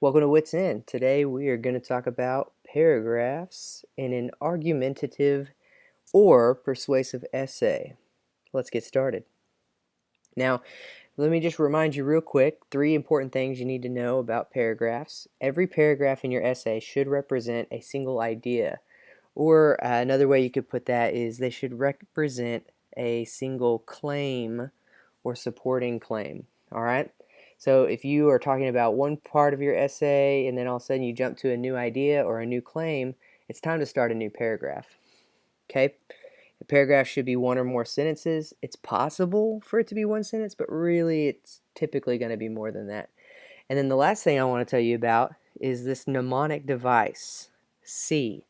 Welcome to Wits In. Today we are going to talk about paragraphs in an argumentative or persuasive essay. Let's get started. Now, let me just remind you real quick, 3 important things you need to know about paragraphs. Every paragraph in your essay should represent a single idea, or another way you could put that is they should represent a single claim or supporting claim. All right? So if you are talking about one part of your essay and then all of a sudden you jump to a new idea or a new claim, it's time to start a new paragraph. Okay? The paragraph should be 1 or more sentences. It's possible for it to be 1 sentence, but really it's typically going to be more than that. And then the last thing I want to tell you about is this mnemonic device, C.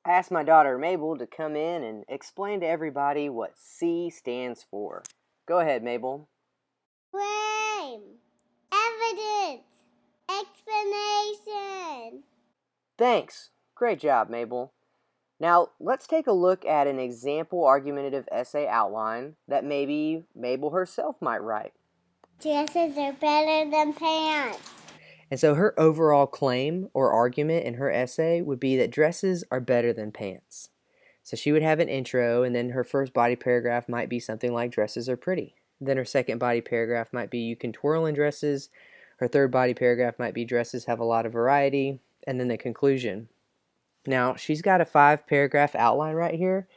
I asked my daughter Mabel to come in and explain to everybody what C stands for. Go ahead, Mabel. Claim, evidence, explanation. Thanks. Great job, Mabel. Now, let's take a look at an example argumentative essay outline that maybe Mabel herself might write. Dresses are better than pants. And so her overall claim or argument in her essay would be that dresses are better than pants. So she would have an intro, and then her first body paragraph might be something like dresses are pretty. Then her second body paragraph might be you can twirl in dresses. Her third body paragraph might be dresses have a lot of variety. And then the conclusion. Now, she's got a 5-paragraph outline right here,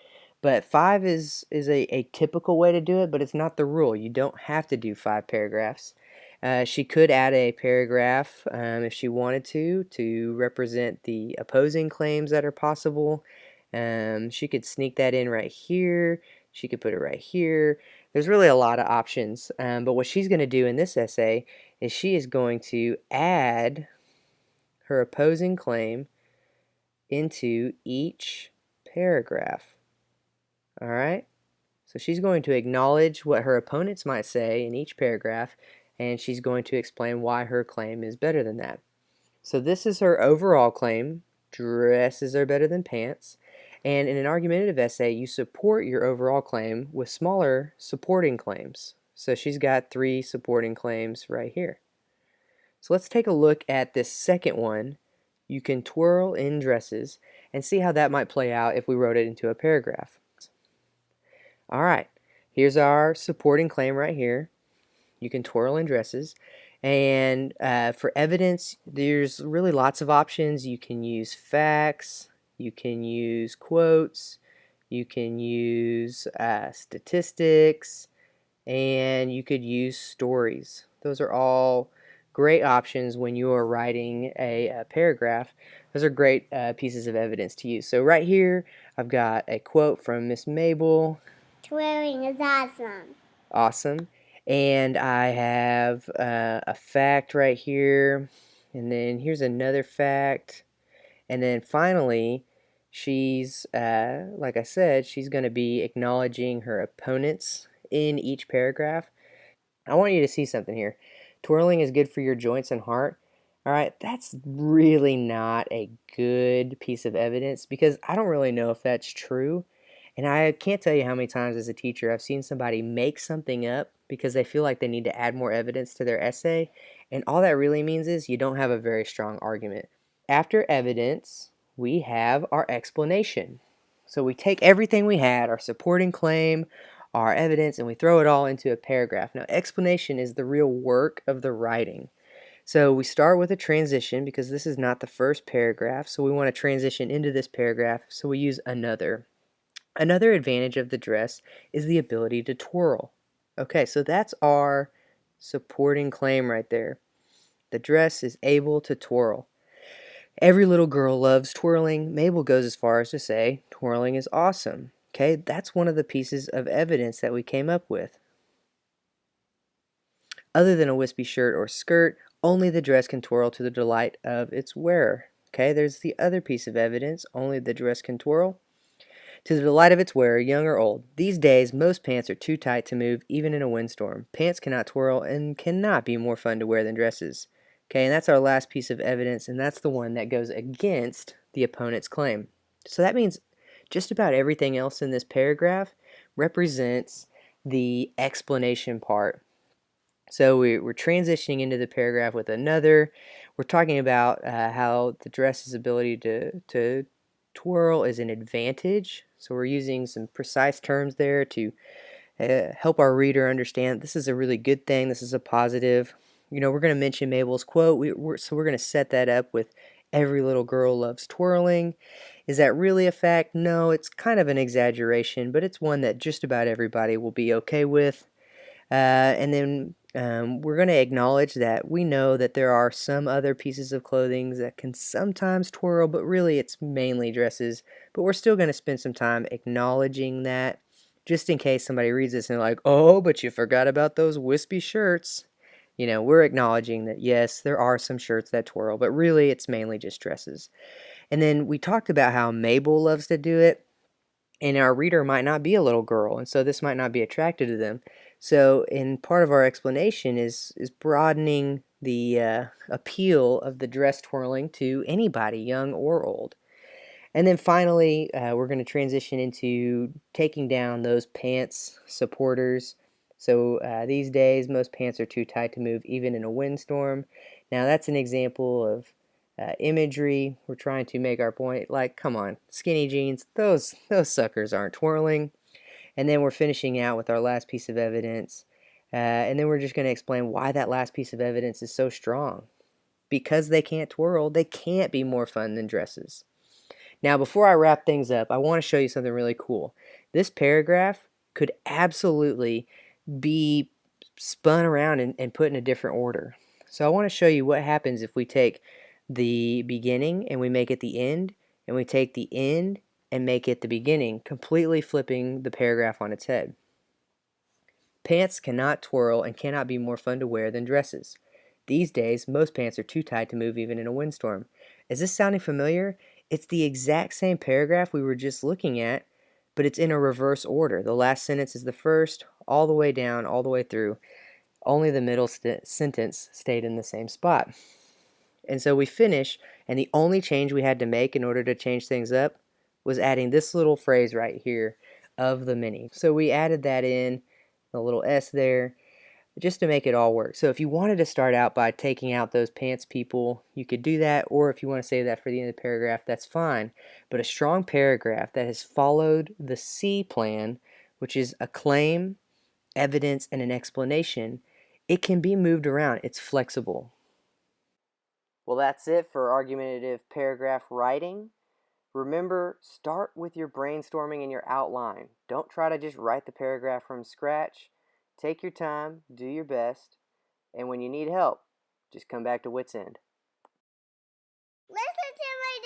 but 5 is a typical way to do it, but it's not the rule. You don't have to do 5 paragraphs. She could add a paragraph if she wanted to represent the opposing claims that are possible. She could sneak that in right here. She could put it right here. There's really a lot of options, but what she's going to do in this essay is she is going to add her opposing claim into each paragraph. All right? So she's going to acknowledge what her opponents might say in each paragraph, and she's going to explain why her claim is better than that. So this is her overall claim, dresses are better than pants. And in an argumentative essay, you support your overall claim with smaller supporting claims. So she's got 3 supporting claims right here. So let's take a look at this second one. You can twirl in dresses, and see how that might play out if we wrote it into a paragraph. All right, here's our supporting claim right here. You can twirl in dresses. And for evidence, there's really lots of options. You can use facts, you can use quotes, you can use statistics, and you could use stories. Those are all great options when you are writing a paragraph. Those are great pieces of evidence to use. So right here, I've got a quote from Miss Mabel. Twirling is awesome. Awesome. And I have a fact right here. And then here's another fact. And then finally, she's, like I said, she's going to be acknowledging her opponents in each paragraph. I want you to see something here. Twirling is good for your joints and heart. All right, that's really not a good piece of evidence because I don't really know if that's true. And I can't tell you how many times as a teacher I've seen somebody make something up because they feel like they need to add more evidence to their essay. And all that really means is you don't have a very strong argument. After evidence, we have our explanation. So we take everything we had, our supporting claim, our evidence, and we throw it all into a paragraph. Now, explanation is the real work of the writing. So we start with a transition because this is not the first paragraph, so we want to transition into this paragraph, so we use another. Another advantage of the dress is the ability to twirl. Okay, so that's our supporting claim right there. The dress is able to twirl. Every little girl loves twirling. Mabel goes as far as to say twirling is awesome. Okay, that's one of the pieces of evidence that we came up with. Other than a wispy shirt or skirt, only the dress can twirl to the delight of its wearer. Okay, there's the other piece of evidence. Only the dress can twirl to the delight of its wearer, young or old. These days, most pants are too tight to move even in a windstorm. Pants cannot twirl and cannot be more fun to wear than dresses. Okay, and that's our last piece of evidence, and that's the one that goes against the opponent's claim. So that means just about everything else in this paragraph represents the explanation part. So we're transitioning into the paragraph with another. We're talking about how the dress's ability to twirl is an advantage. So we're using some precise terms there to help our reader understand this is a really good thing. This is a positive. You know, we're going to mention Mabel's quote. So we're going to set that up with every little girl loves twirling. Is that really a fact? No, it's kind of an exaggeration, but it's one that just about everybody will be okay with. And then we're going to acknowledge that we know that there are some other pieces of clothing that can sometimes twirl, but really it's mainly dresses. But we're still going to spend some time acknowledging that, just in case somebody reads this and they're like, oh, but you forgot about those wispy shirts. You know, we're acknowledging that, yes, there are some shirts that twirl, but really it's mainly just dresses. And then we talked about how Mabel loves to do it, and our reader might not be a little girl, and so this might not be attracted to them. So, in part of our explanation is broadening the appeal of the dress twirling to anybody, young or old. And then finally, we're going to transition into taking down those pants supporters. So these days, most pants are too tight to move even in a windstorm. Now that's an example of imagery. We're trying to make our point like, come on, skinny jeans, those suckers aren't twirling. And then we're finishing out with our last piece of evidence. And then we're just going to explain why that last piece of evidence is so strong. Because they can't twirl, they can't be more fun than dresses. Now, before I wrap things up, I want to show you something really cool. This paragraph could absolutely be spun around and put in a different order. So I want to show you what happens if we take the beginning and we make it the end, and we take the end and make it the beginning, completely flipping the paragraph on its head. Pants cannot twirl and cannot be more fun to wear than dresses. These days, most pants are too tight to move even in a windstorm. Is this sounding familiar? It's the exact same paragraph we were just looking at, but it's in a reverse order. The last sentence is the first, all the way down, all the way through. Only the middle sentence stayed in the same spot. And so we finish, and the only change we had to make in order to change things up was adding this little phrase right here, of the many. So we added that in, a little S there, just to make it all work. So if you wanted to start out by taking out those pants people, you could do that, or if you want to save that for the end of the paragraph, that's fine. But a strong paragraph that has followed the C plan, which is a claim, evidence, and an explanation, it can be moved around. It's flexible. Well, that's it for argumentative paragraph writing. Remember, start with your brainstorming and your outline. Don't try to just write the paragraph from scratch. Take your time, do your best, and when you need help, just come back to Wits End. Listen to my